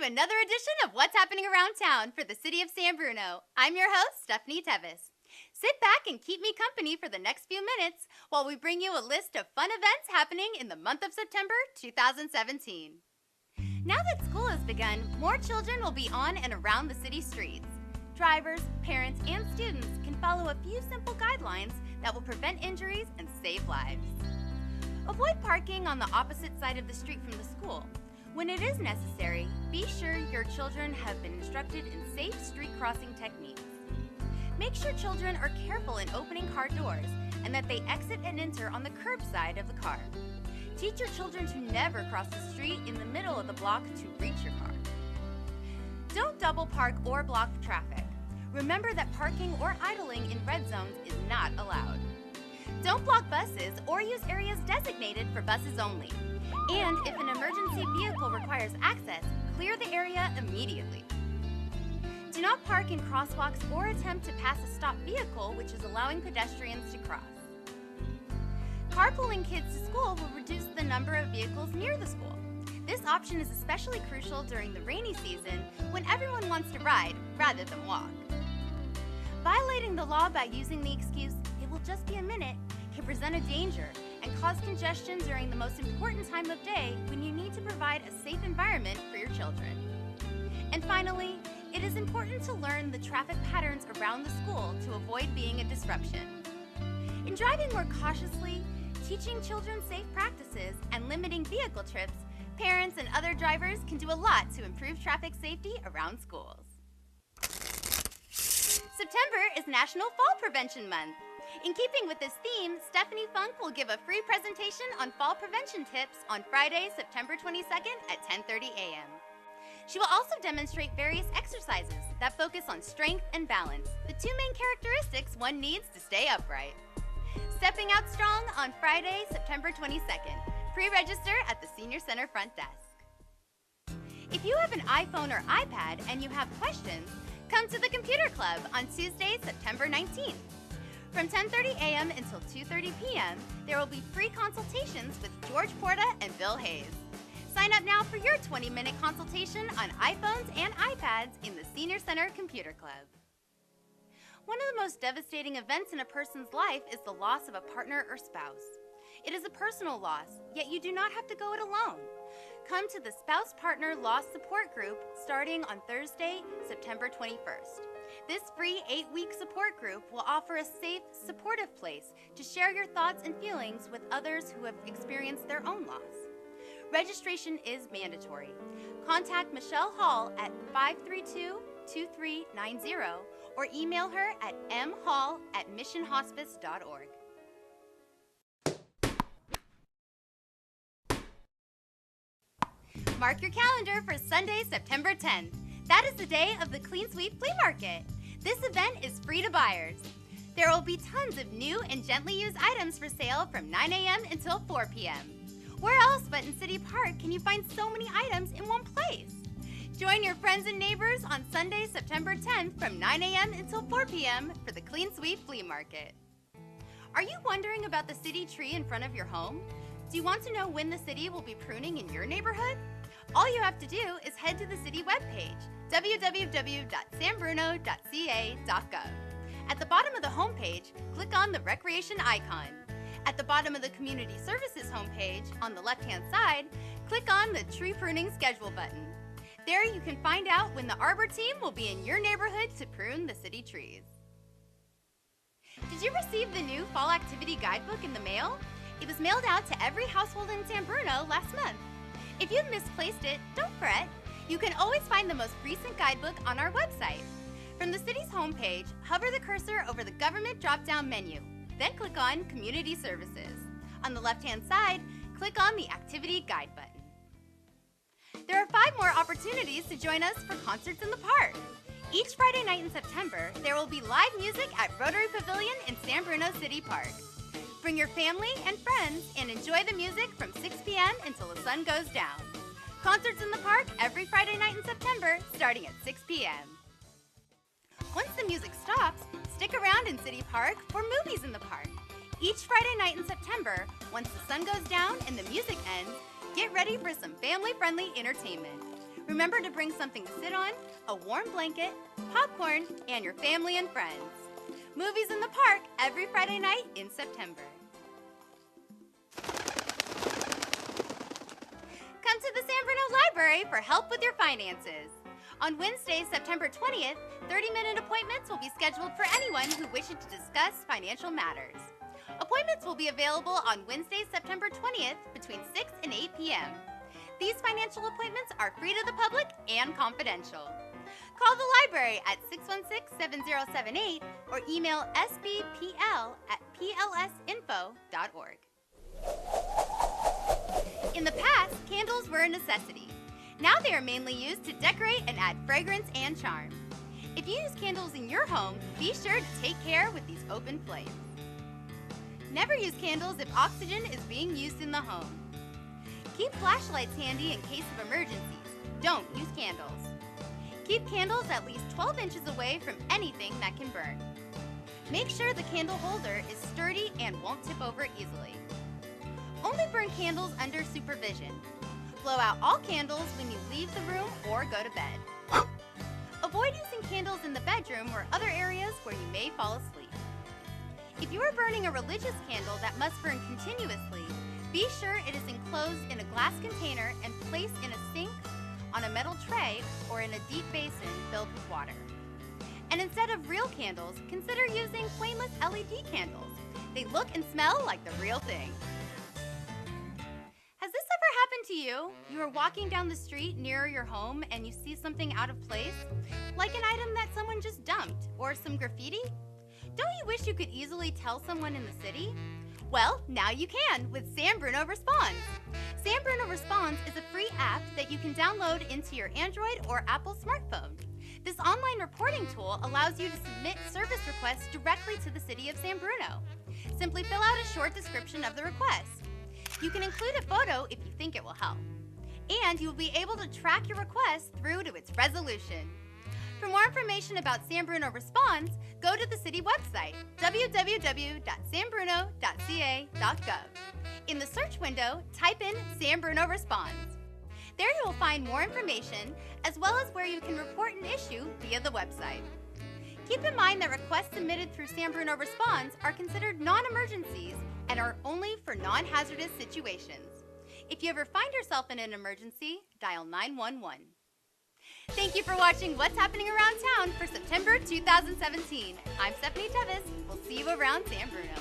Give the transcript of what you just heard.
to another edition of What's Happening Around Town for the City of San Bruno. I'm your host, Stephanie Tevis. Sit back and keep me company for the next few minutes while we bring you a list of fun events happening in the month of September 2017. Now that school has begun, more children will be on and around the city streets. Drivers, parents, and students can follow a few simple guidelines that will prevent injuries and save lives. Avoid parking on the opposite side of the street from the school. When it is necessary, be sure your children have been instructed in safe street crossing techniques. Make sure children are careful in opening car doors and that they exit and enter on the curb side of the car. Teach your children to never cross the street in the middle of the block to reach your car. Don't double park or block traffic. Remember that parking or idling in red zones is not allowed. Don't block buses or use areas designated for buses only. And if an emergency vehicle requires access, clear the area immediately. Do not park in crosswalks or attempt to pass a stopped vehicle which is allowing pedestrians to cross. Carpooling kids to school will reduce the number of vehicles near the school. This option is especially crucial during the rainy season when everyone wants to ride rather than walk. Violating the law by using the excuse, "It will just be a minute," can present a danger and cause congestion during the most important time of day when you need to provide a safe environment for your children. And finally, it is important to learn the traffic patterns around the school to avoid being a disruption. In driving more cautiously, teaching children safe practices, and limiting vehicle trips, parents and other drivers can do a lot to improve traffic safety around schools. September is National Fall Prevention Month. In keeping with this theme, Stephanie Funk will give a free presentation on fall prevention tips on Friday, September 22nd at 10:30 a.m. She will also demonstrate various exercises that focus on strength and balance, the two main characteristics one needs to stay upright. Stepping Out Strong on Friday, September 22nd. Pre-register at the Senior Center front desk. If you have an iPhone or iPad and you have questions, come to the Computer Club on Tuesday, September 19th. From 10:30 a.m. until 2:30 p.m., there will be free consultations with George Porta and Bill Hayes. Sign up now for your 20-minute consultation on iPhones and iPads in the Senior Center Computer Club. One of the most devastating events in a person's life is the loss of a partner or spouse. It is a personal loss, yet you do not have to go it alone. Come to the Spouse Partner Loss Support Group starting on Thursday, September 21st. This free 8-week support group will offer a safe, supportive place to share your thoughts and feelings with others who have experienced their own loss. Registration is mandatory. Contact Michelle Hall at 532-2390 or email her at mhall@missionhospice.org. Mark your calendar for Sunday, September 10th. That is the day of the Clean Sweep Flea Market. This event is free to buyers. There will be tons of new and gently used items for sale from 9 a.m. until 4 p.m. Where else but in City Park can you find so many items in one place? Join your friends and neighbors on Sunday, September 10th from 9 a.m. until 4 p.m. for the Clean Sweep Flea Market. Are you wondering about the city tree in front of your home? Do you want to know when the city will be pruning in your neighborhood? All you have to do is head to the city webpage, www.sanbruno.ca.gov. At the bottom of the homepage, click on the Recreation icon. At the bottom of the Community Services homepage, on the left-hand side, click on the Tree Pruning Schedule button. There you can find out when the Arbor team will be in your neighborhood to prune the city trees. Did you receive the new Fall Activity Guidebook in the mail? It was mailed out to every household in San Bruno last month. If you've misplaced it, don't fret. You can always find the most recent guidebook on our website. From the city's homepage, hover the cursor over the Government drop-down menu. Then click on Community Services. On the left-hand side, click on the Activity Guide button. There are 5 more opportunities to join us for concerts in the park. Each Friday night in September, there will be live music at Rotary Pavilion in San Bruno City Park. Bring your family and friends and enjoy the music from 6 p.m. until the sun goes down. Concerts in the park every Friday night in September, starting at 6 p.m. Once the music stops, stick around in City Park for movies in the park. Each Friday night in September, once the sun goes down and the music ends, get ready for some family-friendly entertainment. Remember to bring something to sit on, a warm blanket, popcorn, and your family and friends. Movies in the park every Friday night in September. Come to the San Bruno Library for help with your finances. On Wednesday, September 20th, 30-minute appointments will be scheduled for anyone who wishes to discuss financial matters. Appointments will be available on Wednesday, September 20th between 6 and 8 p.m. These financial appointments are free to the public and confidential. Call the library at 616-7078 or email sbpl@plsinfo.org. In the past, candles were a necessity. Now they are mainly used to decorate and add fragrance and charm. If you use candles in your home, be sure to take care with these open flames. Never use candles if oxygen is being used in the home. Keep flashlights handy in case of emergencies. Don't use candles. Keep candles at least 12 inches away from anything that can burn. Make sure the candle holder is sturdy and won't tip over easily. Only burn candles under supervision. Blow out all candles when you leave the room or go to bed. Avoid using candles in the bedroom or other areas where you may fall asleep. If you are burning a religious candle that must burn continuously, be sure it is enclosed in a glass container and placed in a sink, on a metal tray, or in a deep basin filled with water. And instead of real candles, consider using flameless LED candles. They look and smell like the real thing. Has this ever happened to you? You are walking down the street near your home and you see something out of place, like an item that someone just dumped, or some graffiti? Don't you wish you could easily tell someone in the city? Well, now you can with San Bruno Responds. San Bruno Responds is a free app that you can download into your Android or Apple smartphone. This online reporting tool allows you to submit service requests directly to the city of San Bruno. Simply fill out a short description of the request. You can include a photo if you think it will help. And you will be able to track your request through to its resolution. For more information about San Bruno Responds, go to the city website, www.sanbruno.ca.gov. In the search window, type in San Bruno Responds. There you will find more information, as well as where you can report an issue via the website. Keep in mind that requests submitted through San Bruno Responds are considered non-emergencies and are only for non-hazardous situations. If you ever find yourself in an emergency, dial 911. Thank you for watching What's Happening Around Town for September 2017. I'm Stephanie Tevis. We'll see you around San Bruno.